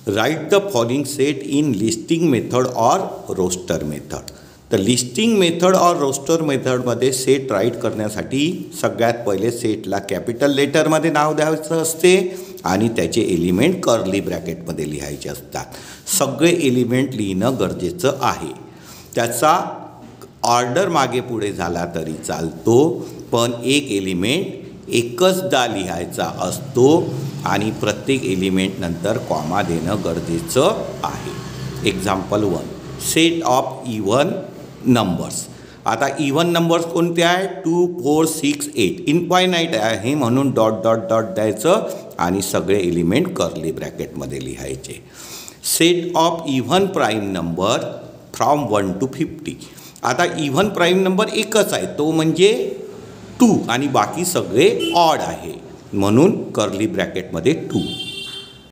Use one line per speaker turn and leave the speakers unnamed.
Right the following set in listing method or roster method. तर listing method और roster मेथडमध्ये set write करण्यासाठी सगळ्यात पहिले सेटला कॅपिटल लेटरमध्ये नाव द्यायचं असते आणि त्याचे एलिमेंट कर्ली ब्रॅकेटमध्ये लिहायचे असतात. सगळे एलिमेंट लिहिणं गरजेचं आहे. त्याचा ऑर्डर मागे पुढे झाला तरी चालतो, पण एक एलिमेंट एकचदा लिहायचा असतो आणि प्रत्येक एलिमेंट नंतर कॉमा देणं गरजेचं आहे. Example 1, set of even numbers. आता इव्हन नंबर्स कोणते आहे? 2, 4, 6, 8 इनफायनाईट आहे म्हणून डॉट डॉट डॉट द्यायचं आणि सगळे एलिमेंट कर्ली ब्रॅकेटमध्ये लिहायचे. Set of even prime number from 1 to 50. आता इव्हन प्राईम नंबर एकच आहे, तो म्हणजे 2 आणि बाकी सगळे ऑड आहे म्हणून कर्ली ब्रॅकेटमध्ये 2.